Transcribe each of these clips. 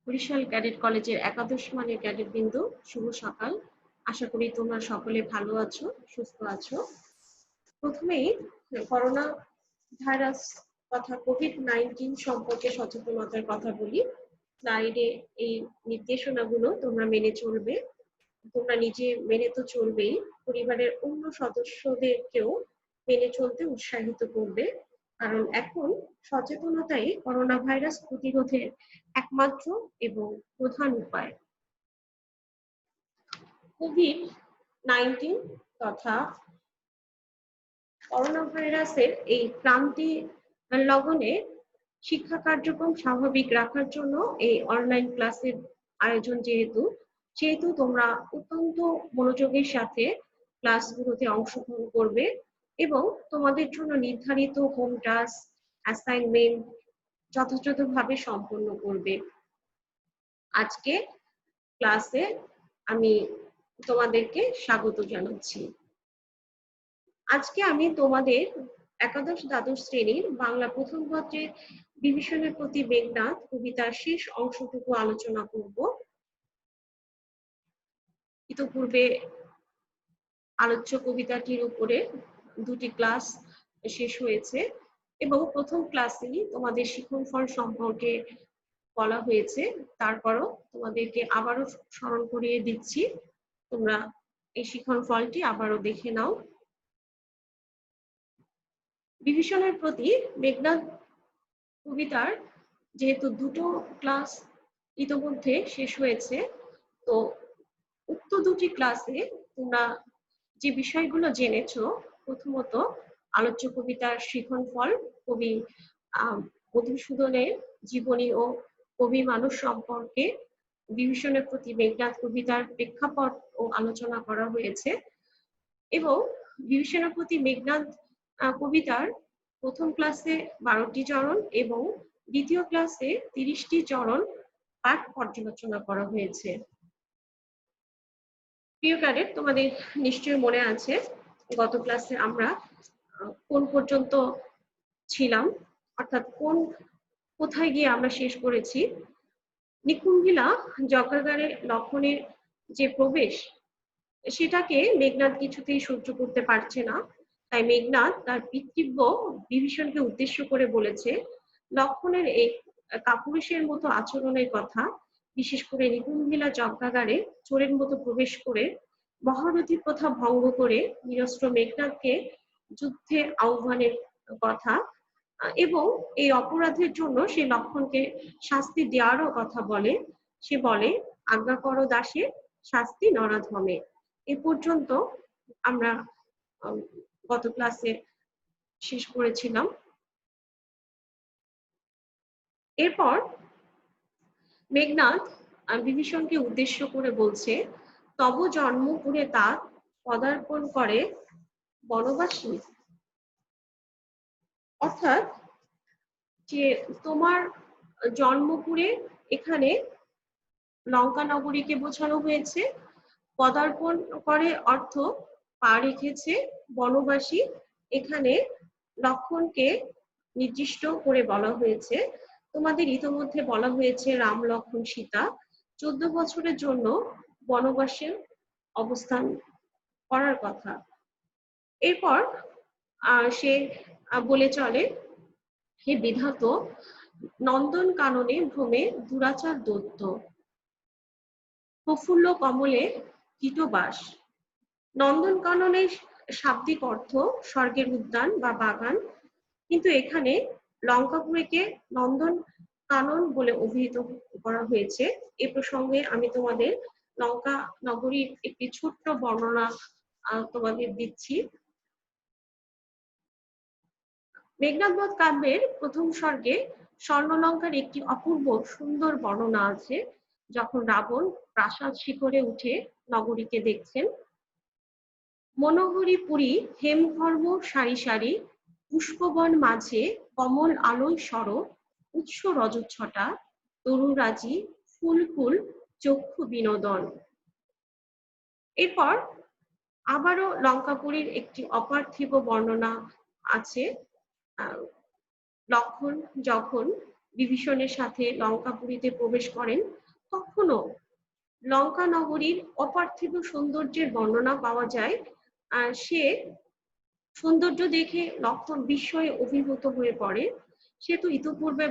Barishal cadet কলেজের একাদশ মানের ক্যাডেট বিন্দু, শুভ সকাল। আশা করি তোমরা সকলে ভালো আছো, সুস্থ আছো। প্রথমেই করোনা ভাইরাস তথা কোভিড-19 সম্পর্কে সচেতনতার কথা বলি। স্লাইডে এই নির্দেশনাগুলো তোমরা মেনে চলবে। তোমরা নিজে মেনে তো চলবেই, পরিবারের অন্য সদস্যদেরকেও মেনে চলতে উৎসাহিত করবে, কারণ এখন সচেতনতাই করোনা ভাইরাস প্রতিরোধের একমাত্র এবং প্রধান উপায়। কোভিড-19 তথা করোনা ভাইরাসের এই ক্রান্তি লগ্নে শিক্ষা কার্যক্রম স্বাভাবিক রাখার জন্য এই অনলাইন ক্লাসের আয়োজন যেহেতু তোমরা অত্যন্ত মনোযোগের সাথে ক্লাসগুলোতে অংশগ্রহণ করবে এবং তোমাদের জন্য নির্ধারিত হোম টাস্ক, অ্যাসাইনমেন্ট যথাযথভাবে সম্পন্ন করবে। আজকে ক্লাসে আমি তোমাদেরকে স্বাগত জানাচ্ছি। আজকে আমি তোমাদের একাদশ দ্বাদশ শ্রেণীর বাংলা প্রথম পত্রের বিভীষণের প্রতি মেঘনাদ কবিতার শেষ অংশটুকু আলোচনা করব। ইতোপূর্বে আলোচ্য কবিতাটির উপরে দুটি ক্লাস শেষ হয়েছে এবং প্রথম ক্লাসেই তোমাদের শিক্ষণফল সম্পর্কে বলা হয়েছে। তারপরও তোমাদেরকে আবারও স্মরণ করিয়ে দিচ্ছি, তোমরা এই শিক্ষণফলটি আবারও দেখে নাও। বিভীষণের প্রতি মেঘনাদ কবিতার যেহেতু দুটো ক্লাস ইতোমধ্যে শেষ হয়েছে, তো উক্ত দুটি ক্লাসে তোমরা যে বিষয়গুলো জেনেছো, প্রথমত আলোচ্য কবিতার শিক্ষণফল, কবি মধুসূদনের জীবনী ও কবি মানুষ সম্পর্কে বিভীষণের প্রতি মেঘনাদ কবিতার প্রেক্ষাপট ও আলোচনা করা হয়েছে এবং বিভীষণের প্রতি মেঘনাদ কবিতার প্রথম ক্লাসে 12টি চরণ এবং দ্বিতীয় ক্লাসে 30টি চরণ পাঠ পর্যালোচনা করা হয়েছে। প্রিয় ক্যাডেট, তোমাদের নিশ্চয়ই মনে আছে গত ক্লাসে আমরা কোন পর্যন্ত ছিলাম, অর্থাৎ কোথায় গিয়ে আমরা শেষ করেছি। নিকুম্ভিলা যজ্ঞাগারে লক্ষণের যে প্রবেশ, সেটাকে মেঘনাদ কিছুতেই সহ্য করতে পারছে না। তাই মেঘনাদ তার পিতৃব্য বিভীষণকে উদ্দেশ্য করে বলেছে, লক্ষণের এই কাপুরুষের মতো আচরণের কথা, বিশেষ করে নিকুম্ভিলা যজ্ঞাগারে চোরের মতো প্রবেশ করে মহারথী প্রথা ভঙ্গ করে নিরস্ত্র মেঘনাদকে যুদ্ধে আহ্বানের কথা এবং এই অপরাধের জন্য সে লক্ষণকে শাস্তি দেওয়ারও কথা বলে। সে বলে, আজ্ঞা করো দাসে, শাস্তি নরাধমে। এ পর্যন্ত আমরা গত ক্লাসে শেষ করেছিলাম। এরপর মেঘনাদ বিভীষণকে উদ্দেশ্য করে বলছে, তব জন্মপুরে তার পদার্পণ করে বনবাসী, অর্থাৎ যে তোমার জন্মপুরে, এখানে লঙ্কা নগরীকে বোঝানো হয়েছে। পদার্পণ করে অর্থ পা রেখেছে, বনবাসী এখানে লক্ষণকে নির্দিষ্ট করে বলা হয়েছে। তোমাদের ইতোমধ্যে বলা হয়েছে রাম লক্ষণ সীতা 14 বছরের জন্য বনবাসে অবস্থান করার কথা। এরপর সে বলে চলে, হে বিধাত, নন্দন কাননে ভ্রমে দুরাচার দত্ত, প্রফুল্ল কমলে কীটবাস। নন্দন কাননের শাব্দিক অর্থ স্বর্গের উদ্যান বা বাগান, কিন্তু এখানে লঙ্কাপুরীকে নন্দন কানন বলে অভিহিত করা হয়েছে। এ প্রসঙ্গে আমি তোমাদের লঙ্কা নগরীর একটি ছোট্ট বর্ণনা তোমাদের দিচ্ছি। মেঘনাদবধ কাব্যের প্রথম স্বর্গে স্বর্ণলঙ্কার একটি অপূর্ব সুন্দর বর্ণনা আছে, যখন রাবণ প্রাসাদ শিখরে উঠে নগরীকে দেখছেন। মনোহরী পুরী হেমধর্ম সারি সারি, পুষ্পবন মাঝে কমল আলোয় সর, উৎস রজচ্ছটা তরুরাজি, ফুল ফুল চক্ষু বিনোদন। এরপর আবারও লঙ্কাপুরীর একটি অপার্থিব বর্ণনা আছে। লক্ষণ যখন বিভীষণের সাথে লঙ্কাপুরীতে প্রবেশ করেন, তখনও লঙ্কা নগরীর অপার্থিব সৌন্দর্যের বর্ণনা পাওয়া যায়। সে সৌন্দর্য দেখে লক্ষণ বিস্ময়ে অভিভূত হয়ে পড়ে। সে তো ইতপূর্বে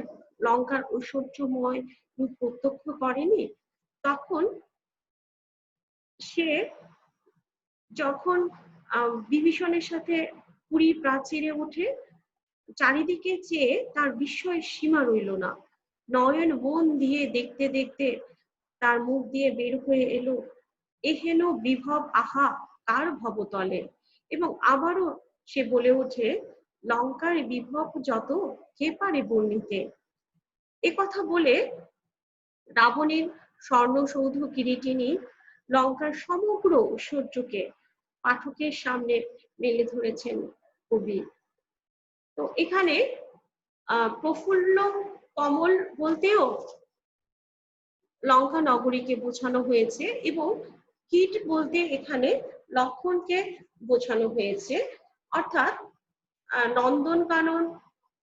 লঙ্কার ঐশ্বর্যময় রূপ প্রত্যক্ষ করেনি। তখন সে যখন বিভীষণের সাথে পুরী প্রাচীরে ওঠে, চারিদিকে চেয়ে তার বিস্ময়ের সীমা রইল না। নয়ন মন দিয়ে দেখতে দেখতে তার মুখ দিয়ে বের হয়ে এলো, এহেন বিভব আহা কার ভবতলে। এবং আবারও সে বলে ওঠে, লঙ্কার বিভব যত কে পারে বর্ণিতে। এ কথা বলে রাবণের স্বর্ণসৌধ কিরীটিনী লঙ্কার সমগ্র ঐশ্বর্যকে পাঠকের সামনে মেলে ধরেছেন কবি। তো এখানে প্রফুল্ল কমল বলতেও লঙ্কা নগরীকে বোঝানো হয়েছে, এবং কীট বলতে এখানে লক্ষণকে বোঝানো হয়েছে। অর্থাৎ নন্দনকানন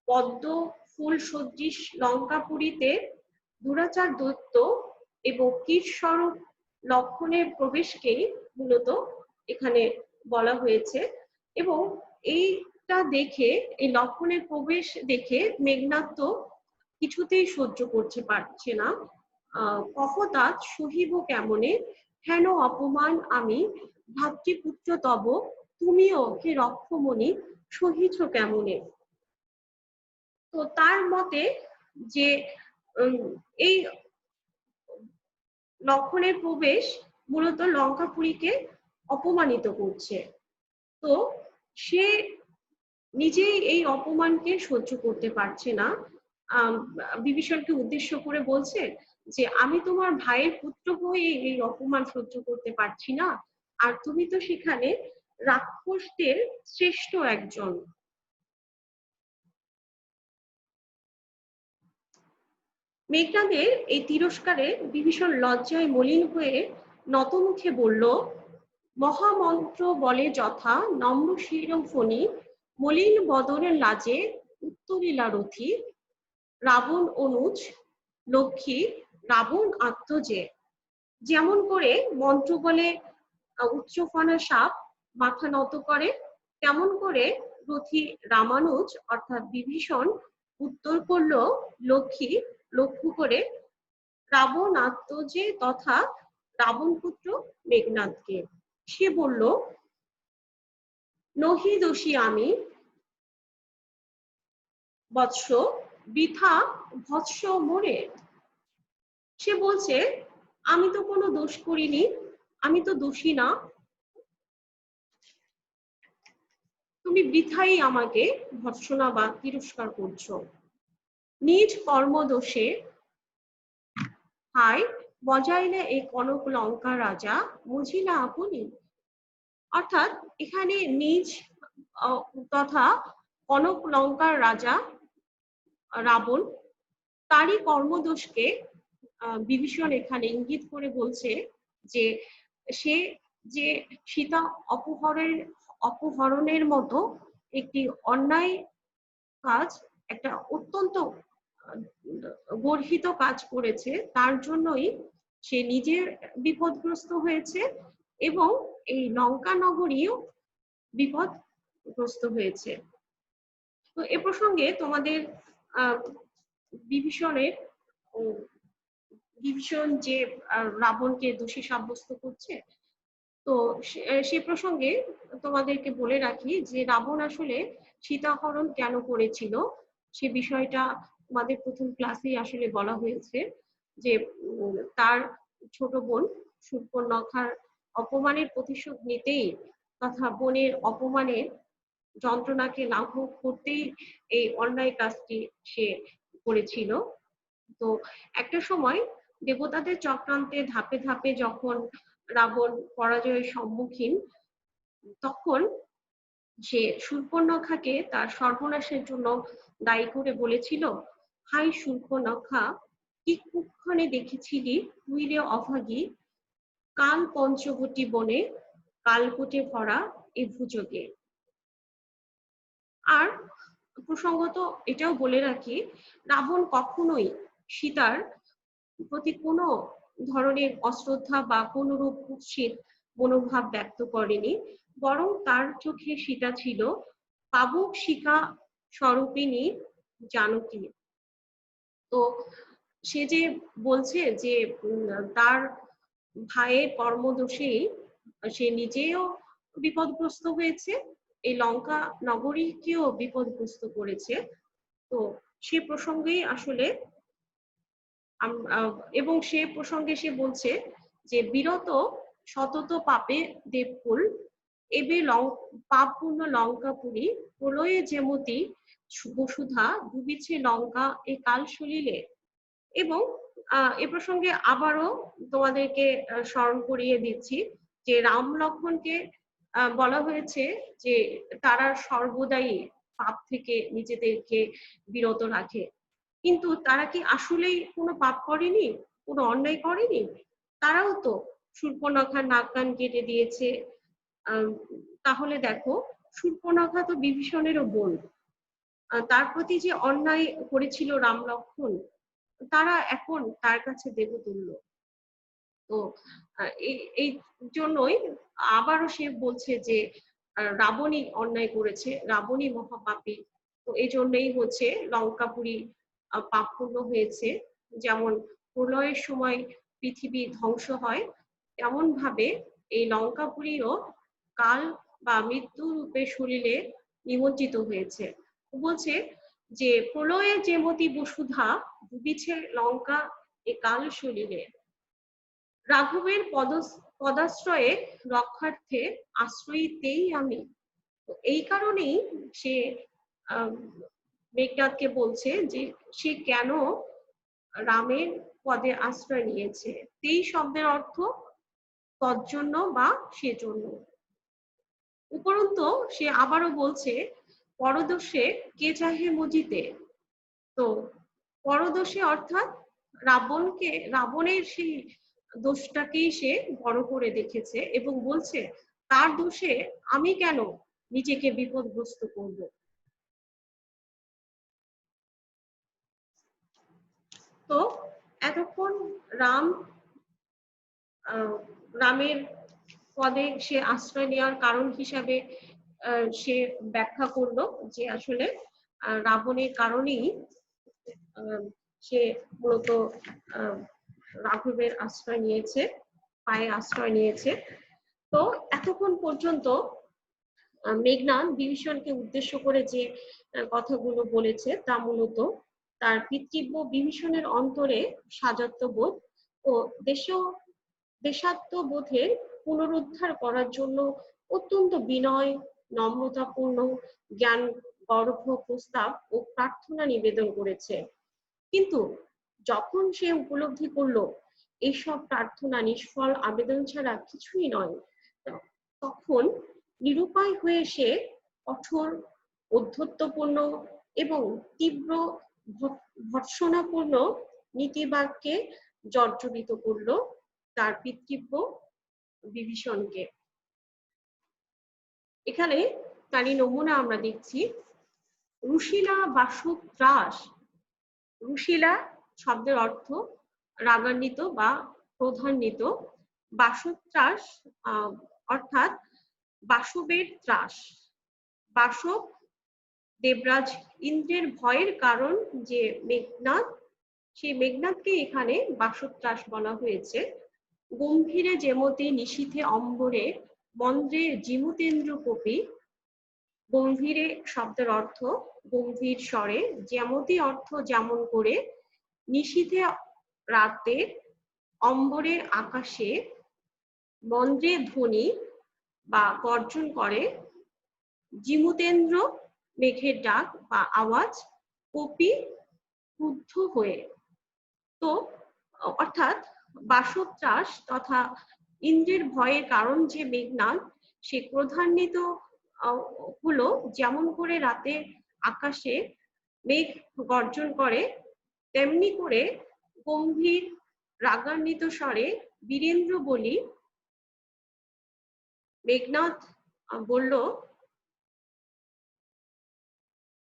পদ্ম ফুল সদৃশ লঙ্কাপুরীতে দুরাচার দৈত্য এবং কীট স্বরূপ লক্ষণের প্রবেশকেই মূলত এখানে বলা হয়েছে। এবং এইটা দেখে, এই লক্ষণের প্রবেশ দেখে মেঘনাদ তো কিছুতেই সহ্য করতে পারছে না। কফতাৎ সহিব কেমনে, হেন অপমান আমি ভাতৃপুত্র তব, তুমিও হে রক্ষমণি সহিছ কেমনে। তো তার মতে যে এই লক্ষণের প্রবেশ মূলত লঙ্কাপুরীকে অপমানিত করছে। তো সে নিজেই এই অপমানকে সহ্য করতে পারছে না। বিভীষণকে উদ্দেশ্য করে বলছে যে আমি তোমার ভাইয়ের পুত্র হয়ে এই অপমান সহ্য করতে পারছি না, আর তুমি তো সেখানে রাক্ষসদের শ্রেষ্ঠ একজন। মেঘনাদের এই তিরস্কারে বিভীষণ লজ্জায় মলিন হয়ে নতমুখে বলল, মহামন্ত্র বলে যথা নম্র শিরম ফণি, মলিন বদনের লাজে উত্তরীলা রথি, রাবণ অনুজ লক্ষ্মী রাবণ আত্মজে। যেমন করে মন্ত্র বলে উচ্চফানা সাপ মাথা নত করে, তেমন করে রথী রামানুজ অর্থাৎ বিভীষণ উত্তর করল লক্ষ্মী লক্ষ্য করে রাবণ আত্মজে তথা রাবণ পুত্র মেঘনাদকে। সে বলল, নহি দোষী আমি বৎস, বৃথা ভৎস মোরে। সে বলছে, আমি তো কোনো দোষ করিনি, আমি তো দোষী না, তুমি বৃথাই আমাকে ভৎসনা বা তিরস্কার করছো। নিজ কর্মদোষে হায় বজাইলে এই কনক লঙ্কা রাজা, বুঝিলা আপনি। অর্থাৎ এখানে নিজ তথা কনক লঙ্কার রাজা রাবণ, তারই কর্মদোষকে বিভীষণ এখানে ইঙ্গিত করে বলছে যে সে যে সীতা অপহরণের মতো একটি অন্যায় কাজ, একটা অত্যন্ত গর্হিত কাজ করেছে, তার জন্যই সে নিজে বিপদগ্রস্ত হয়েছে এবং এই লঙ্কা নগরীও বিপদগ্রস্ত হয়েছে। তো এ প্রসঙ্গে তোমাদের বিভীষণ যে রাবণকে দোষী সাব্যস্ত করছে, তো সে প্রসঙ্গে তোমাদেরকে বলে রাখি যে রাবণ আসলে সীতাহরণ কেন করেছিল সে বিষয়টা তোমাদের প্রথম ক্লাসেই আসলে বলা হয়েছে। যে তার ছোট বোন শূর্পণখার অপমানের প্রতিশোধ নিতেই তথা বোনের অপমানের যন্ত্রণাকে লাঘব করতেই এই অন্যায় কাজটি সে করেছিল। তো একটা সময় দেবতাদের চক্রান্তে ধাপে ধাপে যখন রাবণ পরাজয়ের সম্মুখীন, তখন সে শূর্পণখাকে তার সর্বনাশের জন্য দায়ী করে বলেছিল, হাই শূর্পণখা, কি কুক্ষণে দেখেছিলি তুই রে অভাগী, কাল পঞ্চবটী বনে কালকূটে ভরা এ ভুজগে। আর প্রসঙ্গত এটাও বলে রাখি, রাবণ কখনোই সীতার প্রতি কোনো ধরনের অশ্রদ্ধা বা কোনরূপ কুৎসিত মনোভাব ব্যক্ত করেনি, বরং তার চোখে সীতা ছিল পাবক শিখা স্বরূপিণী জানকী। তো সে যে বলছে যে তার ভাইয়ের কর্মদোষেই সে নিজেও বিপদগ্রস্ত হয়েছে, এই লঙ্কা নগরীকেও বিপদগ্রস্ত করেছে। তো সে প্রসঙ্গেই আসলে এবং সে প্রসঙ্গে সে বলছে যে বিরত সতত পাপে দেবকুল এবে পাপপূর্ণ লঙ্কাপুরী প্রলয়ে যেমতি বসুধা ডুবিছে লঙ্কা এ কাল সলিলে। এবং এ প্রসঙ্গে আবারও তোমাদেরকে স্মরণ করিয়ে দিচ্ছি যে রাম লক্ষ্মণকে বলা হয়েছে যে তারা সর্বদাই পাপ থেকে নিজেদেরকে বিরত রাখে, কিন্তু তারা কি আসলেই কোনো পাপ করেনি, কোনো অন্যায় করেনি? তারাও তো শূর্পণখার নাক কান কেটে দিয়েছে। তাহলে দেখো, শূর্পণখা তো বিভীষণেরও বোন, তার প্রতি যে অন্যায় করেছিল রাম লক্ষ্মণ, তারা এখন তার কাছে দেবতুল্য। তো এই জন্যই আবারও সে বলছে যে রাবণই অন্যায় করেছে, রাবণই মহাপাপী। তো এই জন্যই হচ্ছে লঙ্কাপুরী পাপপূর্ণ হয়েছে। যেমন প্রলয়ের সময় পৃথিবী ধ্বংস হয়, তেমন ভাবে এই লঙ্কাপুরীও কাল বা মৃত্যু রূপে সলিলে নিমজ্জিত হয়েছে। বলছে যে প্রলয়ে যেমতি বসুধা ডুবিছে লঙ্কা এ কাল সলিলে। রাঘবের পদাশ্রয়ে রক্ষার্থে আশ্রয়ীতেই আমি। তো এই কারণেই সে মেঘনাদকে বলছে যে সে কেন রামের পদে আশ্রয় নিয়েছে। তেই শব্দের অর্থ তজ্জন্য বা সেজন্য। উপরন্তু সে আবারও বলছে পরদোষে কে চাহে মজিতে। তো পরদোষে অর্থাৎ রাবণের সেই দোষটাকেই সে বড় করে দেখেছে এবং বলছে তার দোষে আমি কেন নিজেকে বিপদগ্রস্ত করব। তো এতক্ষণ রামের পদে সে আশ্রয় নেওয়ার কারণ হিসাবে সে ব্যাখ্যা করলো যে আসলে রাবণের কারণেই সে মূলত রাঘবের আশ্রয় নিয়েছে, পায়ে আশ্রয় নিয়েছে। তো এতক্ষণ পর্যন্ত মেঘনাদ বিভীষণকে উদ্দেশ্য করে যে কথাগুলো বলেছে তা মূলত তার পিতৃব্য বিভীষণের অন্তরে সাজাত্যবোধ ও দেশাত্মবোধের পুনরুদ্ধার করার জন্য অত্যন্ত বিনয়, নম্রতাপূর্ণ, জ্ঞান গর্ভ প্রস্তাব ও প্রার্থনা নিবেদন করেছে। কিন্তু যখন সে উপলব্ধি করলো এইসব প্রার্থনা নিষ্ফল আবেদন ছাড়া কিছুই নয়, তখন নিরুপায় হয়ে সে কঠোর, ঔদ্ধত্যপূর্ণ এবং তীব্র ভর্ৎসনাপূর্ণ নীতিবাক্যে জর্জরিত করলো তার পিতৃব্য বিভীষণকে। এখানে তারই নমুনা আমরা দেখছি। রুশিলা বাসুত্রাস। রুশিলা শব্দের অর্থ রাগান্বিত বা ক্রোধান্বিত। বাসুত্রাস অর্থাৎ বাসবের ত্রাস। বাসব দেবরাজ ইন্দ্রের ভয়ের কারণ যে মেঘনাদ, সেই মেঘনাদকে এখানে বাসত্রাস বলা হয়েছে। গম্ভীরে যেমতি নিশীথে অম্বরে মন্দ্রে জিমুতেন্দ্র কপি। গম্ভীরে শব্দের অর্থ গম্ভীর স্বরে, যেমতি অর্থ যেমন করে, নিশীথে রাতে, অম্বরের আকাশে, মন্দ্রে ধ্বনি বা গর্জন করে, জিমুতেন্দ্র মেঘের ডাক বা আওয়াজ, কপি ক্রুদ্ধ হয়ে। তো অর্থাৎ বাসত্রাস তথা ইন্দ্রের ভয়ের কারণ যে মেঘনাদ, সে ক্রোধান্বিত হলো যেমন করে রাতে আকাশে মেঘ গর্জন করে, তেমনি করে গম্ভীর রাগান্বিত স্বরে বীরেন্দ্র বলি মেঘনাদ বলল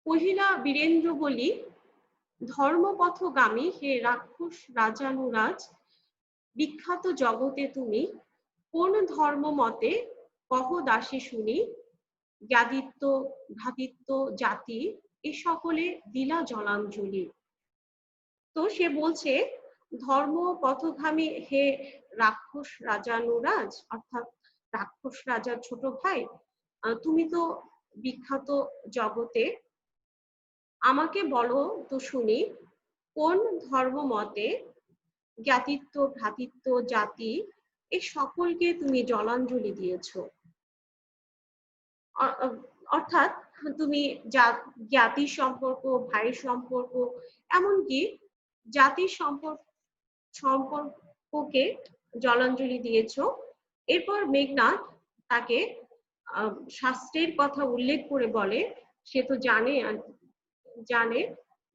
কহিলা বীরেন্দ্র বলি, ধর্মপথগামী হে রাক্ষস রাজানুরাজ, বিখ্যাত জগতে তুমি কোন ধর্ম মতে কহ দাসী শুনি, জ্ঞাদিত্ব ভ্রাতৃত্ব জাতি এ সকলে দিলা জলাঞ্জলি। তো সে বলছে, ধর্ম পথগামী হে রাক্ষস রাজানুরাজ, অর্থাৎ রাক্ষস রাজার ছোট ভাই, তুমি তো বিখ্যাত জগতে, আমাকে বলো তো শুনি কোন ধর্ম মতে জ্ঞাতিত্ব ভ্রাতৃত্ব জাতি এ সকলকে তুমি জলাঞ্জলি দিয়েছ। অর্থাৎ তুমি জ্ঞাতির সম্পর্ক, ভাইয়ের সম্পর্ক, এমনকি জাতির সম্পর্ককে জলাঞ্জলি দিয়েছ। এরপর মেঘনাদ তাকে শাস্ত্রের কথা উল্লেখ করে বলে, সে তো জানে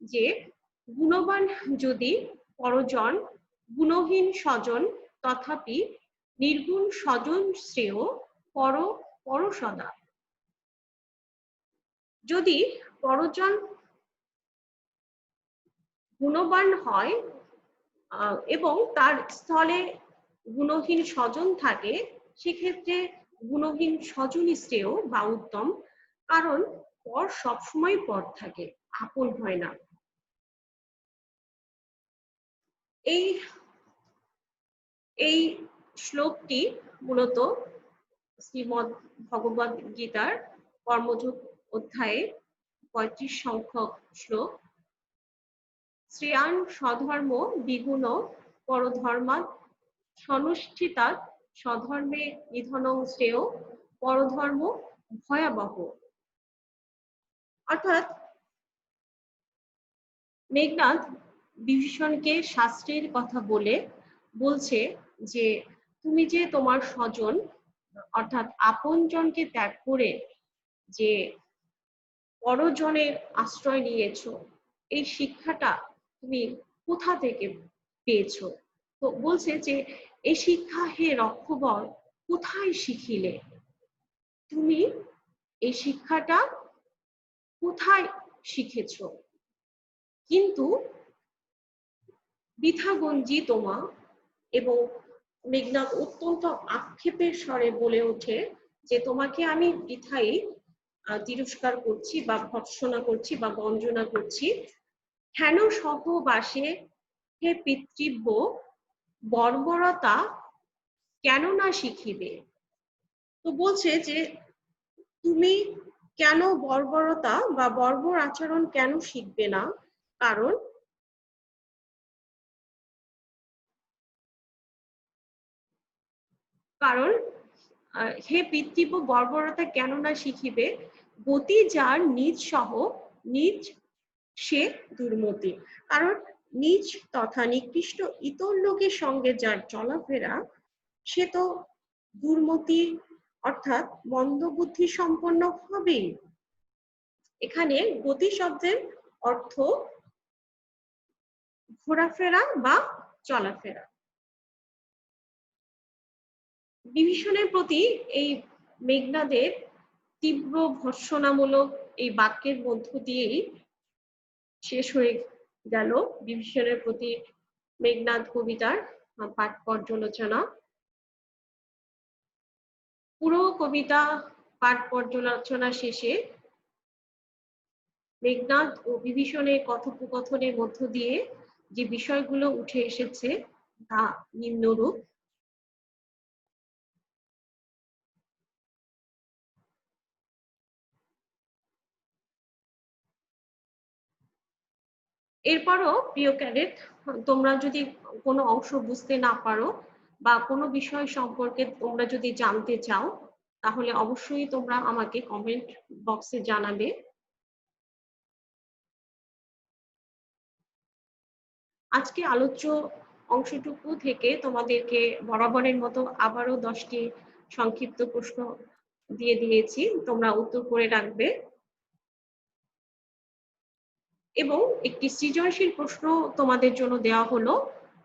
যে গুণবান যদি পরজন, গুণহীন স্বজন তথাপি নির্গুণ স্বজন শ্রেয় পর সদা। যদি পরজন গুণবান হয় এবং তার স্থলে গুণহীন স্বজন থাকে, সেক্ষেত্রে গুণহীন স্বজনই শ্রেয় বা উত্তম, কারণ পর সবসময় পর থাকে, আপন হয় না। এই শ্লোকটি মূলত শ্রীমদ্ ভগবদ গীতার কর্মযোগ অধ্যায়ে 35 সংখ্যক শ্লোক। শ্রেয়ান স্বধর্ম বিগুণ পরধর্মাৎ সনুষ্ঠিতাৎ স্বধর্মে নিধনং শ্রেয় পরধর্ম ভয়াবহ। অর্থাৎ মেঘনাদ বিভীষণকে শাস্ত্রের কথা বলছে যে তুমি যে তোমার স্বজন অর্থাৎ আপনজনকে ত্যাগ করে যে পরজনের আশ্রয় নিয়েছো, এই শিক্ষাটা তুমি কোথা থেকে পেয়েছো? তো বলছে যে এই শিক্ষা হে রক্ষবর কোথায় শিখিলে? তুমি এই শিক্ষাটা কোথায় শিখেছো? কিন্তু বৃথাগঞ্জি তোমা, এবং মেঘনাদ অত্যন্ত আক্ষেপের স্বরে বলে ওঠে যে তোমাকে আমি বৃথাই তিরস্কার করছি বা ভর্ৎসনা করছি বা বঞ্জনা করছি। হেন সহবাসে হে পিতৃব্য বর্বরতা কেন না শিখিবে? তো বলছে যে তুমি কেন বর্বরতা বা বর্বর আচরণ কেন শিখবে না? কারণ হে পিতৃব্য বর্বরতা কেন না শিখিবে? গতি যার নিজ সহ নিজ সে দুর্মতি। কারণ নিজ তথা নিকৃষ্ট ইতর লোকের সঙ্গে যার চলাফেরা, সে তো দুর্মতি অর্থাৎ মন্দবুদ্ধি সম্পন্ন হবেই। এখানে গতি শব্দের অর্থ ঘোরাফেরা বা চলাফেরা। বিভীষণের প্রতি এই মেঘনাদের তীব্র ভর্ৎসনামূলক এই বাক্যের মধ্য দিয়েই শেষ হয়ে গেল বিভীষণের প্রতি মেঘনাদ কবিতার পাঠ পর্যালোচনা। পুরো কবিতা পাঠ পর্যালোচনা শেষে মেঘনাদ ও বিভীষণের কথোপকথনের মধ্য দিয়ে যে বিষয়গুলো উঠে এসেছে তা নিম্নরূপ। এরপরও প্রিয় ক্যাডেট, তোমরা যদি কোনো অংশ বুঝতে না পারো বা কোনো বিষয় সম্পর্কে তোমরা যদি জানতে চাও, তাহলে অবশ্যই তোমরা আমাকে কমেন্ট বক্সে জানাবে। আজকে আলোচ্য অংশটুকু থেকে তোমাদেরকে বরাবরের মতো আবারও 10টি সংক্ষিপ্ত প্রশ্ন দিয়ে দিয়েছি, তোমরা উত্তর করে রাখবে। এবং একটি সৃজনশীল প্রশ্ন তোমাদের জন্য দেওয়া হলো,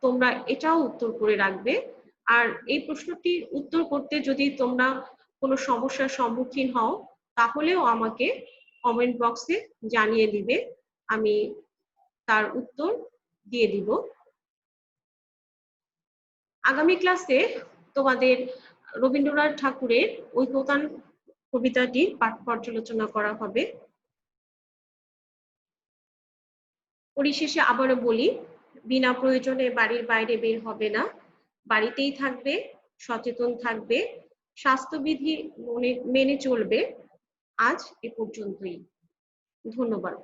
তোমরা এটাও উত্তর করে রাখবে। আর এই প্রশ্নটি উত্তর করতে যদি তোমরা কোনো সমস্যার সম্মুখীন হও, তাহলেও আমাকে কমেন্ট বক্সে জানিয়ে দিবে, আমি তার উত্তর দিয়ে দিব। আগামী ক্লাসে তোমাদের রবীন্দ্রনাথ ঠাকুরের ঐকতান কবিতাটির পাঠ পর্যালোচনা করা হবে। পরিশেষে আবারও বলি, বিনা প্রয়োজনে বাড়ির বাইরে বের হবে না, বাড়িতেই থাকবে, সচেতন থাকবে, স্বাস্থ্যবিধি মেনে চলবে। আজ এ পর্যন্তই। ধন্যবাদ।